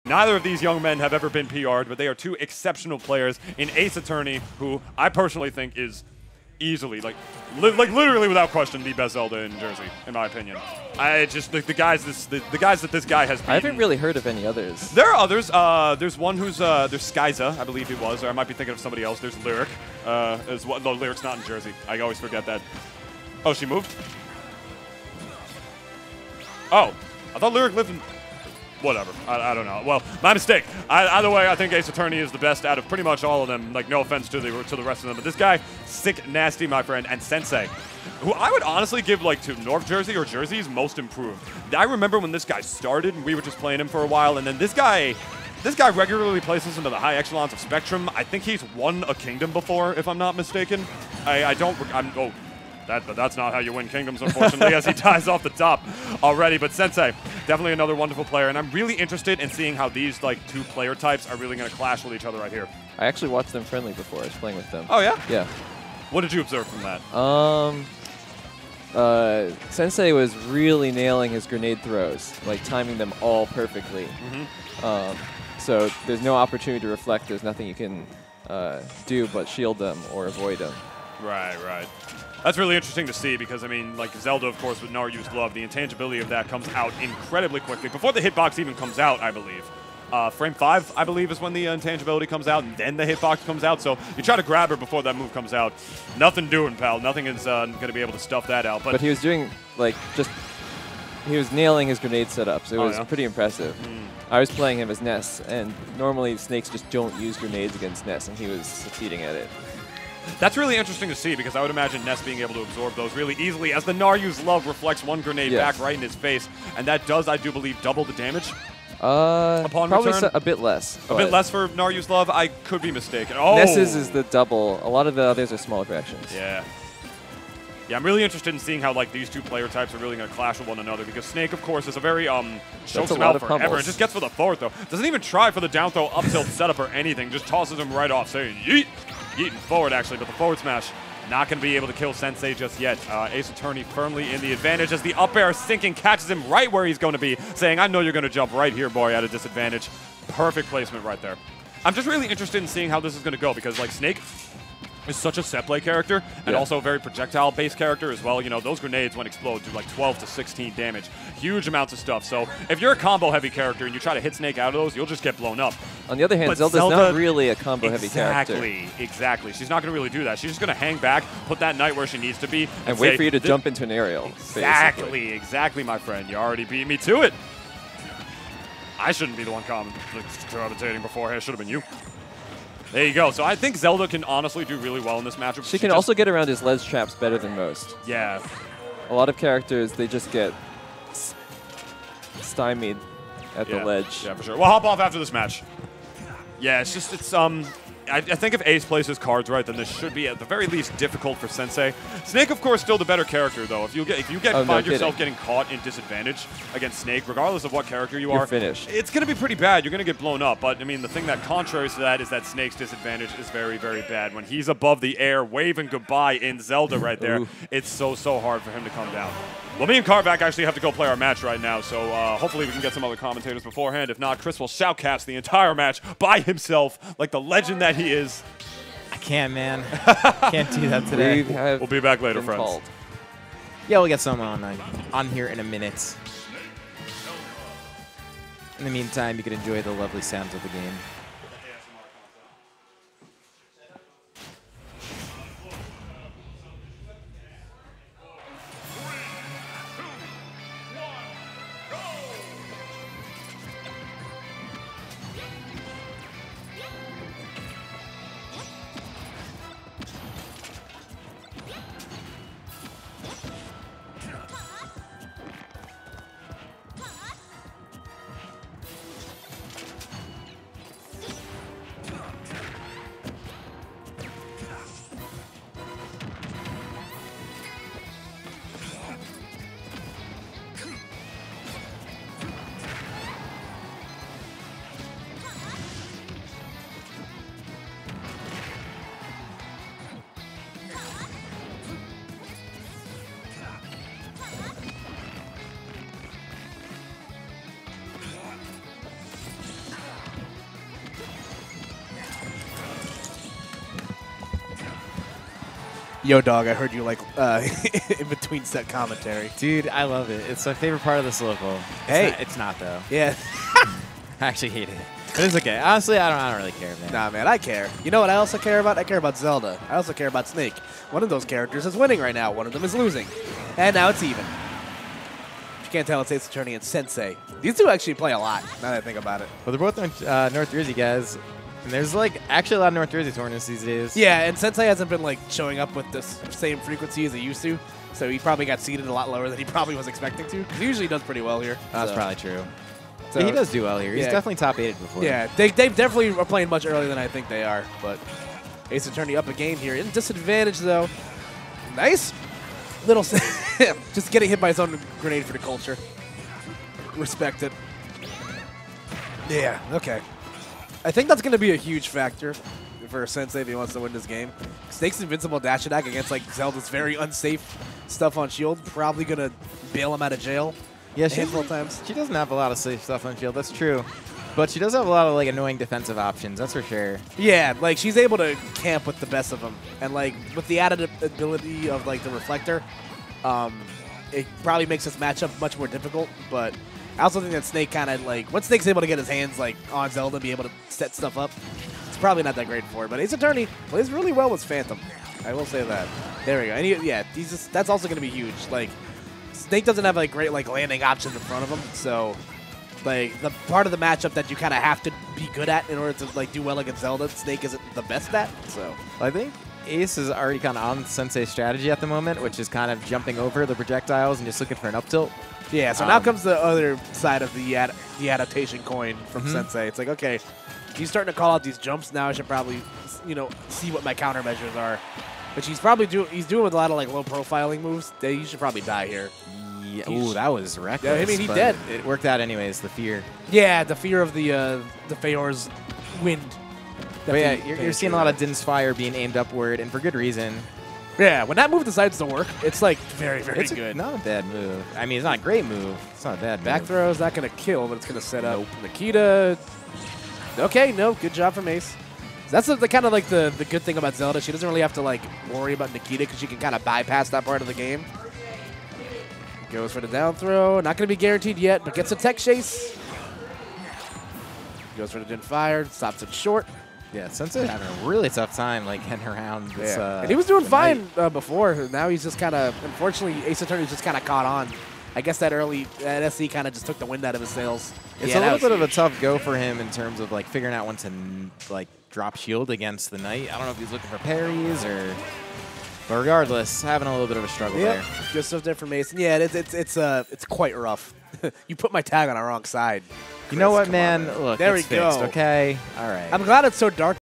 Neither of these young men have ever been PR'd, but they are two exceptional players in AceAttorney, who I personally think is easily, like literally without question, the best Zelda in Jersey, in my opinion. I just the guys that this guy has beaten. I haven't really heard of any others. There are others. There's one who's there's Skyza, I believe he was, or I might be thinking of somebody else. There's Lyric, as well. No, Lyric's not in Jersey. I always forget that. Oh, she moved. Oh, I thought Lyric lived in. Whatever. I don't know. Well, my mistake. Either way, I think AceAttorney is the best out of pretty much all of them. Like, no offense to the rest of them, but this guy, sick, nasty, my friend, and Sensei, who I would honestly give like to North Jersey or Jersey's most improved. I remember when this guy started, and we were just playing him for a while, and then this guy regularly places into the high echelons of Spectrum. I think he's won a kingdom before, if I'm not mistaken. That's not how you win kingdoms, unfortunately, as he dies off the top already. But Sensei, definitely another wonderful player, and I'm really interested in seeing how these like two player types are really going to clash with each other right here. I actually watched them friendly before. I was playing with them. Oh, yeah? Yeah. What did you observe from that? Sensei was really nailing his grenade throws, like timing them all perfectly. So there's no opportunity to reflect. There's nothing you can do but shield them or avoid them. Right, right. That's really interesting to see because, I mean, like Zelda, of course, with Naryu's glove, the intangibility of that comes out incredibly quickly. Before the hitbox even comes out, I believe. Frame 5, I believe, is when the intangibility comes out, and then the hitbox comes out. So you try to grab her before that move comes out. Nothing doing, pal. Nothing is going to be able to stuff that out. But he was doing, like, he was nailing his grenade setups. It was pretty impressive. I was playing him as Ness, and normally snakes just don't use grenades against Ness, and he was succeeding at it. That's really interesting to see because I would imagine Ness being able to absorb those really easily as the Naryu's love reflects one grenade back right in his face. And that does, I do believe, double the damage upon probably return. A bit less. A bit less for Naryu's love? I could be mistaken. Oh! Ness's is the double. A lot of the others are small fractions. Yeah. Yeah, I'm really interested in seeing how like these two player types are really going to clash with one another because Snake, of course, is a very chokes him out forever and just gets for the forward throw. Doesn't even try for the down throw, up tilt setup or anything. Just tosses him right off, saying yeet. Yeeting forward, actually, but the forward smash not going to be able to kill Sensei just yet. AceAttorney firmly in the advantage as the up air sinking catches him right where he's going to be, saying, I know you're going to jump right here, boy, at a disadvantage. Perfect placement right there. I'm just really interested in seeing how this is going to go because, like, Snake is such a set play character and also a very projectile based character as well. You know, those grenades when explode do like 12 to 16 damage. Huge amounts of stuff. So if you're a combo heavy character and you try to hit Snake out of those, you'll just get blown up. On the other hand, Zelda's not really a combo heavy character. Exactly. She's not going to really do that. She's just going to hang back, put that knight where she needs to be, and wait for you to jump into an aerial. Exactly, my friend. You already beat me to it. I shouldn't be the one commentating beforehand. It should have been you. There you go. So I think Zelda can honestly do really well in this matchup. She can also get around his ledge traps better than most. Yeah. A lot of characters, they just get stymied at the ledge. Yeah, for sure. We'll hop off after this match. Yeah, it's just, I think if Ace plays his cards right, then this should be at the very least difficult for Sensei. Snake, of course, still the better character though. If you find yourself getting caught in disadvantage against Snake, regardless of what character you are, finished. It's going to be pretty bad. You're going to get blown up. But I mean, the thing that contraries to that is that Snake's disadvantage is very, very bad. When he's above the air, waving goodbye in Zelda right there, it's so hard for him to come down. Well, me and Carvac actually have to go play our match right now, so hopefully we can get some other commentators beforehand. If not, Chris will shoutcast the entire match by himself, like the legend that he is. I can't, man. Can't do that today. We'll be back later, friends. Called. Yeah, we'll get some on here in a minute. In the meantime, you can enjoy the lovely sounds of the game. Yo, dog, I heard you like in between set commentary. Dude, I love it. It's my favorite part of this local. Hey. It's not though. Yeah. I actually hate it. But it's okay. Honestly, I don't really care, man. Nah, man, I care. You know what I also care about? I care about Zelda. I also care about Snake. One of those characters is winning right now. One of them is losing. And now it's even. If you can't tell, it's AceAttorney and Sensei. These two actually play a lot, now that I think about it. Well, they're both North Jersey guys. And there's like actually a lot of North Jersey tournaments these days. Yeah, and Sensei hasn't been like showing up with this same frequency as he used to. So he probably got seeded a lot lower than he probably was expecting to. Because he usually does pretty well here. That's probably true. So, yeah, he does do well here. He's definitely top 8 before. Yeah, they definitely are playing much earlier than I think they are. But AceAttorney up a game here. In disadvantage, though. Nice. Little just getting hit by his own grenade for the culture. Respect it. Yeah, okay. I think that's going to be a huge factor for Sensei if he wants to win this game. Snake's invincible dash attack against like Zelda's very unsafe stuff on shield. Probably going to bail him out of jail. Yeah, a handful of times. She doesn't have a lot of safe stuff on shield. That's true. But she does have a lot of like annoying defensive options. That's for sure. Yeah, like she's able to camp with the best of them, and like with the added ability of like the reflector, it probably makes this matchup much more difficult. But I also think that Snake kind of like once Snake's able to get his hands like on Zelda and be able to set stuff up, it's probably not that great for it. But AceAttorney plays really well with Phantom. I will say that. There we go. And that's also going to be huge. Like Snake doesn't have like great like landing options in front of him, so like the part of the matchup that you kind of have to be good at in order to like do well against Zelda, Snake isn't the best at. So I think Ace is already kind of on Sensei's strategy at the moment, which is kind of jumping over the projectiles and just looking for an up tilt. Yeah, so now comes the other side of the adaptation coin from Sensei. It's like, okay, he's starting to call out these jumps. Now I should probably, see what my countermeasures are. Which he's probably doing with a lot of like low profiling moves. He should probably die here. Yeah. Ooh, that was reckless. Yeah, I mean, he dead. It worked out anyways, the fear. Yeah, the fear of the Feor's wind. But yeah, you're seeing a lot of Din's fire being aimed upward, and for good reason. Yeah, when that move decides to work, it's like very, very good. Not a bad move. I mean, it's not a great move. It's not a bad Back move. throw is not going to kill, but it's going to set up. Nikita. Okay, no, good job from Ace. That's the kind of like the good thing about Zelda. She doesn't really have to like worry about Nikita because she can kind of bypass that part of the game. Goes for the down throw. Not going to be guaranteed yet, but gets a tech chase. Goes for the Din fire. Stops it short. Yeah, Sensei having a really tough time like getting around this. And he was doing fine before. Now he's just kind of, unfortunately, AceAttorney's just kind of caught on. I guess that SE kind of just took the wind out of his sails. It's a little bit of a tough go for him in terms of like figuring out when to like drop shield against the Knight. I don't know if he's looking for parries or, but regardless, having a little bit of a struggle there. Good stuff there from Mason. Yeah, it's quite rough. You put my tag on the wrong side. You know what, man? Look, there it's we go. Fixed, okay? All right. I'm glad it's so dark.